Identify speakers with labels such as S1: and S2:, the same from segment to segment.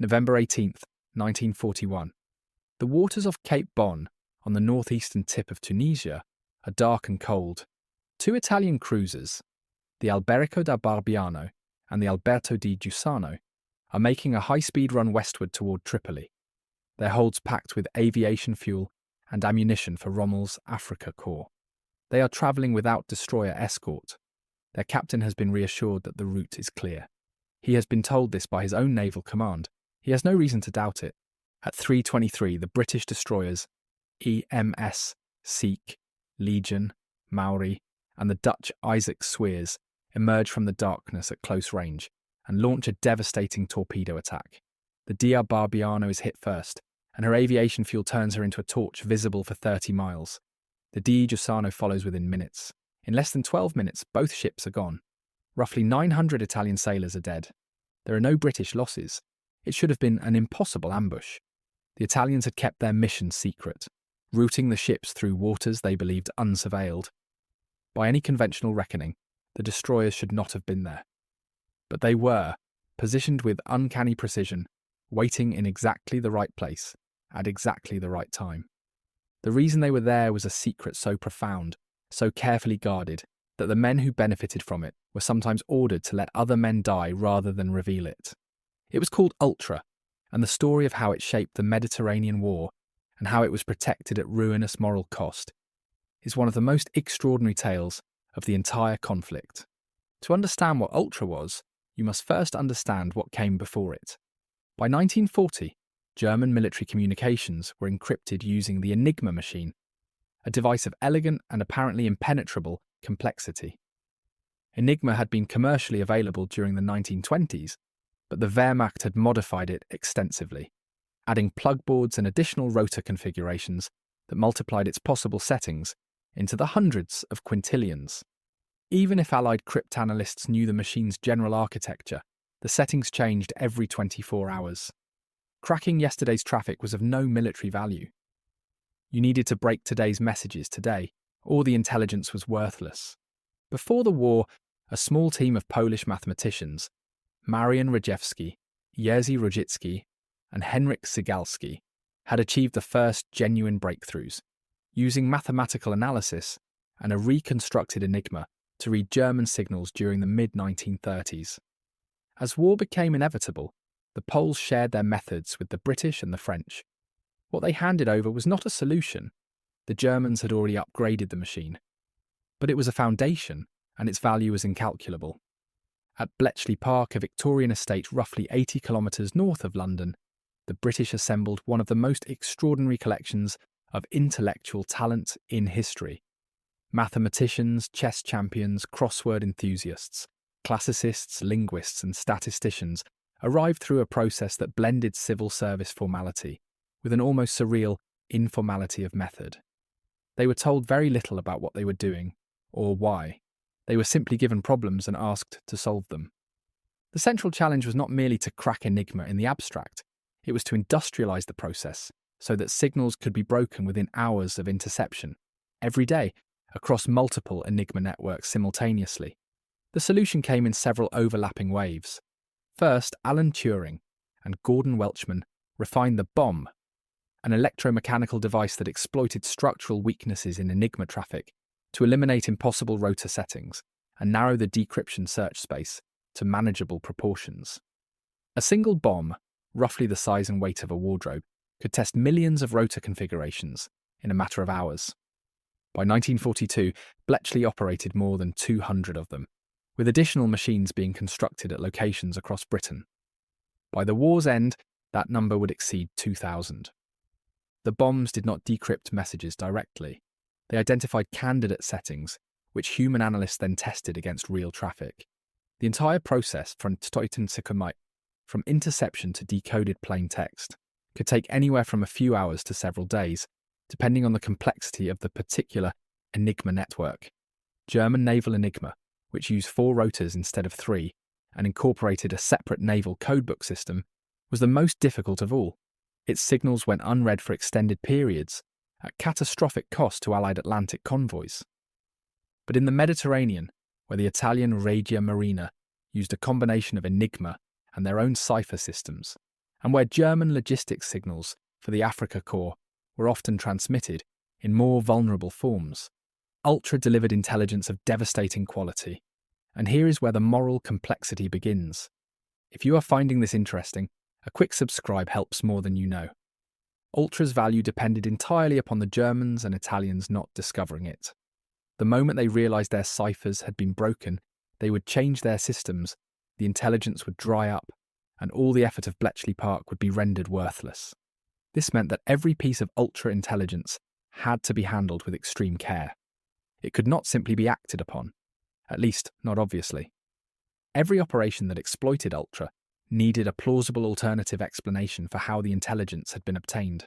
S1: November 18th, 1941. The waters off Cape Bon, on the northeastern tip of Tunisia, are dark and cold. Two Italian cruisers, the Alberico da Barbiano and the Alberto di Giussano, are making a high-speed run westward toward Tripoli, their holds packed with aviation fuel and ammunition for Rommel's Africa Corps. They are travelling without destroyer escort. Their captain has been reassured that the route is clear. He has been told this by his own naval command. He has no reason to doubt it. At 3:23, the British destroyers EMS Seek, Legion, Maori, and the Dutch Isaac Sweers emerge from the darkness at close range and launch a devastating torpedo attack. The Dia Barbiano is hit first, and her aviation fuel turns her into a torch visible for 30 miles. The Di Giussano follows within minutes. In less than 12 minutes, both ships are gone. Roughly 900 Italian sailors are dead. There are no British losses. It should have been an impossible ambush. The Italians had kept their mission secret, routing the ships through waters they believed unsurveilled. By any conventional reckoning, the destroyers should not have been there. But they were, positioned with uncanny precision, waiting in exactly the right place, at exactly the right time. The reason they were there was a secret so profound, so carefully guarded, that the men who benefited from it were sometimes ordered to let other men die rather than reveal it. It was called Ultra, and the story of how it shaped the Mediterranean War and how it was protected at ruinous moral cost is one of the most extraordinary tales of the entire conflict. To understand what Ultra was, you must first understand what came before it. By 1940, German military communications were encrypted using the Enigma machine, a device of elegant and apparently impenetrable complexity. Enigma had been commercially available during the 1920s, but the Wehrmacht had modified it extensively, adding plug boards and additional rotor configurations that multiplied its possible settings into the hundreds of quintillions. Even if Allied cryptanalysts knew the machine's general architecture, the settings changed every 24 hours. Cracking yesterday's traffic was of no military value. You needed to break today's messages today, or the intelligence was worthless. Before the war, a small team of Polish mathematicians, Marian Rejewski, Jerzy Rojicki, and Henryk Cygalski, had achieved the first genuine breakthroughs, using mathematical analysis and a reconstructed Enigma to read German signals during the mid-1930s. As war became inevitable, the Poles shared their methods with the British and the French. What they handed over was not a solution. The Germans had already upgraded the machine. But it was a foundation, and its value was incalculable. At Bletchley Park, a Victorian estate roughly 80 kilometres north of London, the British assembled one of the most extraordinary collections of intellectual talent in history. Mathematicians, chess champions, crossword enthusiasts, classicists, linguists, and statisticians arrived through a process that blended civil service formality with an almost surreal informality of method. They were told very little about what they were doing or why. They were simply given problems and asked to solve them. The central challenge was not merely to crack Enigma in the abstract, it was to industrialize the process so that signals could be broken within hours of interception, every day, across multiple Enigma networks simultaneously. The solution came in several overlapping waves. First, Alan Turing and Gordon Welchman refined the Bombe, an electromechanical device that exploited structural weaknesses in Enigma traffic to eliminate impossible rotor settings and narrow the decryption search space to manageable proportions. A single bomb, roughly the size and weight of a wardrobe, could test millions of rotor configurations in a matter of hours. By 1942, Bletchley operated more than 200 of them, with additional machines being constructed at locations across Britain. By the war's end, that number would exceed 2,000. The bombs did not decrypt messages directly. They identified candidate settings, which human analysts then tested against real traffic. The entire process, from interception to decoded plain text, could take anywhere from a few hours to several days, depending on the complexity of the particular Enigma network. German naval Enigma, which used 4 rotors instead of 3 and incorporated a separate naval codebook system, was the most difficult of all. Its signals went unread for extended periods, at catastrophic cost to Allied Atlantic convoys. But in the Mediterranean, where the Italian Regia Marina used a combination of Enigma and their own cipher systems, and where German logistics signals for the Africa Corps were often transmitted in more vulnerable forms. Ultra delivered intelligence of devastating quality. And here is where the moral complexity begins. If you are finding this interesting, a quick subscribe helps more than you know. Ultra's value depended entirely upon the Germans and Italians not discovering it. The moment they realised their ciphers had been broken, they would change their systems, the intelligence would dry up, and all the effort of Bletchley Park would be rendered worthless. This meant that every piece of ultra intelligence had to be handled with extreme care. It could not simply be acted upon, at least not obviously. Every operation that exploited ultra needed a plausible alternative explanation for how the intelligence had been obtained.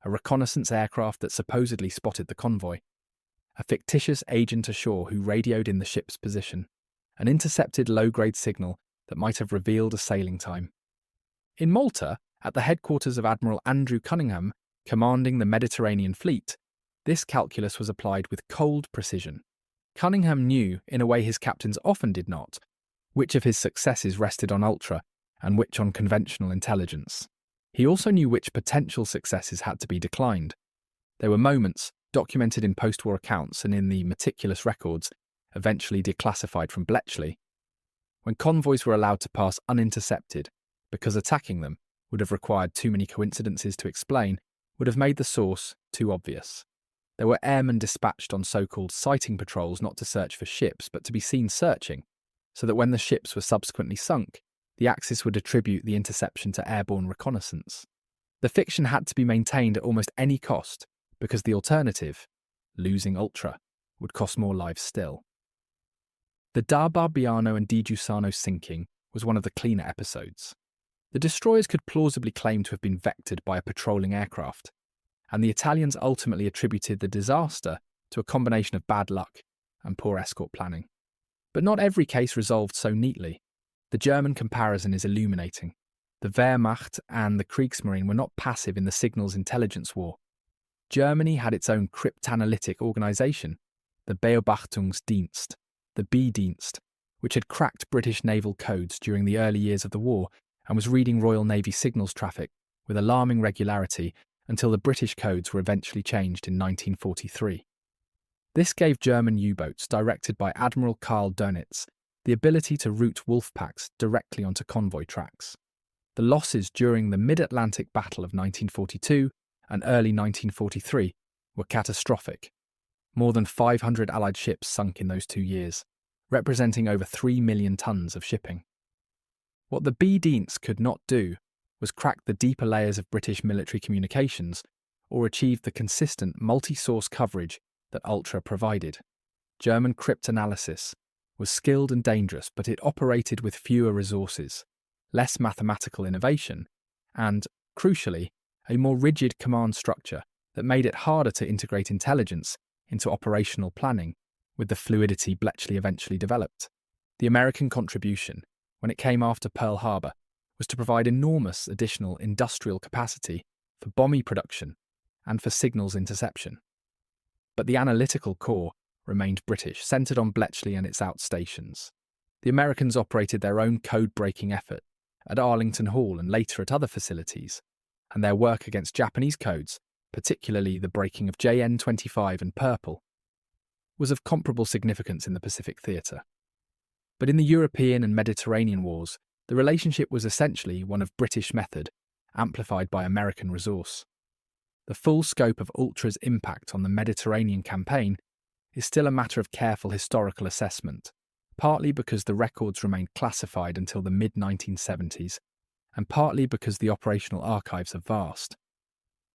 S1: A reconnaissance aircraft that supposedly spotted the convoy, a fictitious agent ashore who radioed in the ship's position, an intercepted low-grade signal that might have revealed a sailing time. In Malta, at the headquarters of Admiral Andrew Cunningham, commanding the Mediterranean fleet, this calculus was applied with cold precision. Cunningham knew, in a way his captains often did not, which of his successes rested on ultra and which on conventional intelligence. He also knew which potential successes had to be declined. There were moments, documented in post-war accounts and in the meticulous records, eventually declassified from Bletchley, when convoys were allowed to pass unintercepted because attacking them would have required too many coincidences to explain, would have made the source too obvious. There were airmen dispatched on so-called sighting patrols not to search for ships but to be seen searching, so that when the ships were subsequently sunk, the Axis would attribute the interception to airborne reconnaissance. The fiction had to be maintained at almost any cost, because the alternative, losing ultra, would cost more lives still. The Da Barbiano and Di Giussano sinking was one of the cleaner episodes. The destroyers could plausibly claim to have been vectored by a patrolling aircraft, and the Italians ultimately attributed the disaster to a combination of bad luck and poor escort planning. But not every case resolved so neatly. The German comparison is illuminating. The Wehrmacht and the Kriegsmarine were not passive in the signals intelligence war. Germany had its own cryptanalytic organisation, the Beobachtungsdienst, the B-Dienst, which had cracked British naval codes during the early years of the war and was reading Royal Navy signals traffic with alarming regularity until the British codes were eventually changed in 1943. This gave German U-boats directed by Admiral Karl Dönitz the ability to route wolf packs directly onto convoy tracks. The losses during the Mid-Atlantic Battle of 1942 and early 1943 were catastrophic. More than 500 Allied ships sunk in those 2 years, representing over 3 million tons of shipping. What the B-Dienst could not do was crack the deeper layers of British military communications or achieve the consistent multi-source coverage that Ultra provided. German cryptanalysis was skilled and dangerous, but it operated with fewer resources, less mathematical innovation, and, crucially, a more rigid command structure that made it harder to integrate intelligence into operational planning with the fluidity Bletchley eventually developed. The American contribution, when it came after Pearl Harbor, was to provide enormous additional industrial capacity for bombe production and for signals interception. But the analytical core remained British, centred on Bletchley and its outstations. The Americans operated their own code-breaking effort at Arlington Hall and later at other facilities, and their work against Japanese codes, particularly the breaking of JN-25 and Purple, was of comparable significance in the Pacific theatre. But in the European and Mediterranean wars, the relationship was essentially one of British method, amplified by American resource. The full scope of Ultra's impact on the Mediterranean campaign is still a matter of careful historical assessment, partly because the records remained classified until the mid-1970s, and partly because the operational archives are vast.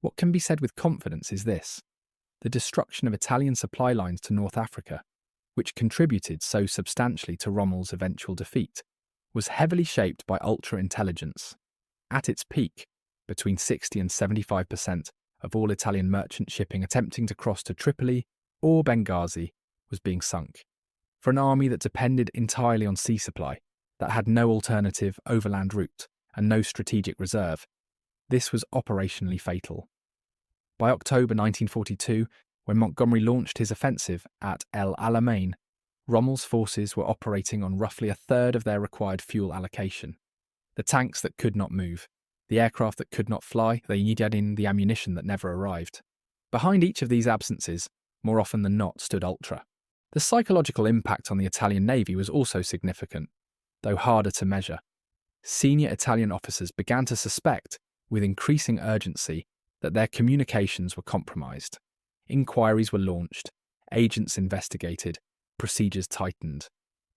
S1: What can be said with confidence is this: the destruction of Italian supply lines to North Africa, which contributed so substantially to Rommel's eventual defeat, was heavily shaped by ultra-intelligence. At its peak, between 60 and 75% of all Italian merchant shipping attempting to cross to Tripoli or Benghazi was being sunk. For an army that depended entirely on sea supply, that had no alternative overland route and no strategic reserve, this was operationally fatal. By October 1942, when Montgomery launched his offensive at El Alamein, Rommel's forces were operating on roughly a third of their required fuel allocation. The tanks that could not move, The aircraft that could not fly, they needed in the ammunition that never arrived. Behind each of these absences, more often than not, stood Ultra. The psychological impact on the Italian Navy was also significant, though harder to measure. Senior Italian officers began to suspect, with increasing urgency, that their communications were compromised. Inquiries were launched, agents investigated, procedures tightened.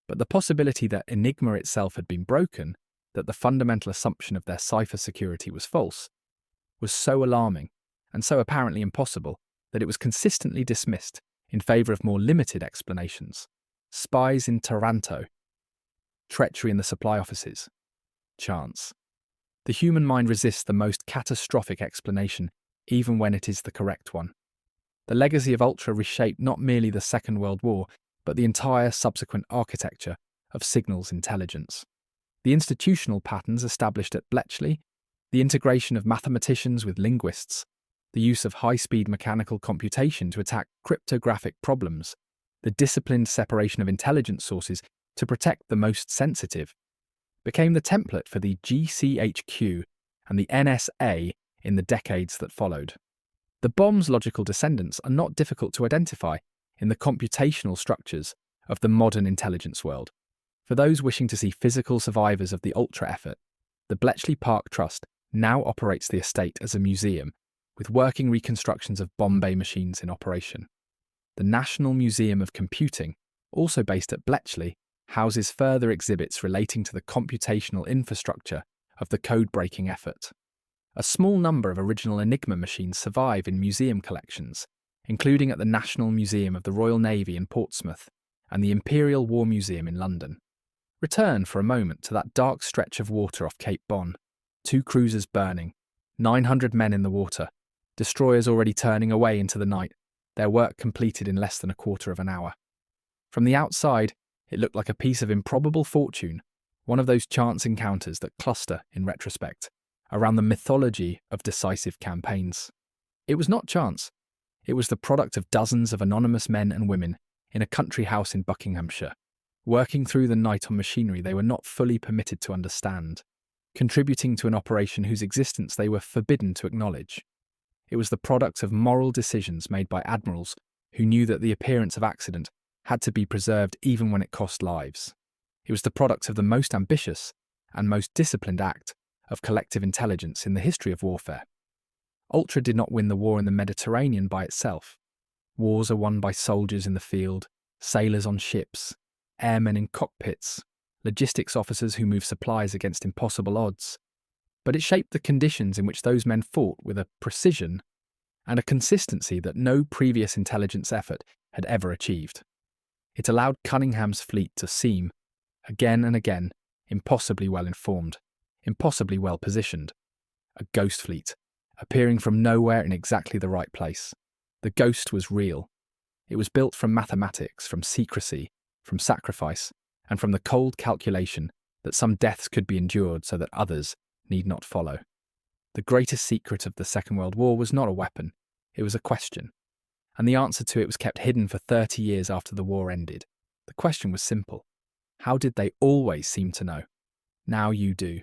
S1: But the possibility that Enigma itself had been broken, that the fundamental assumption of their cipher security was false, was so alarming and so apparently impossible that it was consistently dismissed in favour of more limited explanations. Spies in Taranto, treachery in the supply offices, chance. The human mind resists the most catastrophic explanation, even when it is the correct one. The legacy of Ultra reshaped not merely the Second World War, but the entire subsequent architecture of signals intelligence. The institutional patterns established at Bletchley, the integration of mathematicians with linguists, the use of high-speed mechanical computation to attack cryptographic problems, the disciplined separation of intelligence sources to protect the most sensitive, became the template for the GCHQ and the NSA in the decades that followed. The Bombe's logical descendants are not difficult to identify in the computational structures of the modern intelligence world. For those wishing to see physical survivors of the Ultra effort, the Bletchley Park Trust now operates the estate as a museum, with working reconstructions of Bombe machines in operation. The National Museum of Computing, also based at Bletchley, houses further exhibits relating to the computational infrastructure of the code-breaking effort. A small number of original Enigma machines survive in museum collections, including at the National Museum of the Royal Navy in Portsmouth and the Imperial War Museum in London. Return for a moment to that dark stretch of water off Cape Bon. 2 cruisers burning, 900 men in the water, destroyers already turning away into the night, their work completed in less than a quarter of an hour. From the outside, it looked like a piece of improbable fortune, one of those chance encounters that cluster, in retrospect, around the mythology of decisive campaigns. It was not chance. It was the product of dozens of anonymous men and women in a country house in Buckinghamshire, working through the night on machinery they were not fully permitted to understand, contributing to an operation whose existence they were forbidden to acknowledge. It was the product of moral decisions made by admirals who knew that the appearance of accident had to be preserved even when it cost lives. It was the product of the most ambitious and most disciplined act of collective intelligence in the history of warfare. Ultra did not win the war in the Mediterranean by itself. Wars are won by soldiers in the field, sailors on ships, airmen in cockpits, logistics officers who move supplies against impossible odds. But it shaped the conditions in which those men fought with a precision and a consistency that no previous intelligence effort had ever achieved. It allowed Cunningham's fleet to seem, again and again, impossibly well informed, impossibly well positioned. A ghost fleet, appearing from nowhere in exactly the right place. The ghost was real. It was built from mathematics, from secrecy, from sacrifice, and from the cold calculation that some deaths could be endured so that others need not follow. The greatest secret of the Second World War was not a weapon, it was a question, and the answer to it was kept hidden for 30 years after the war ended. The question was simple. How did they always seem to know? Now you do.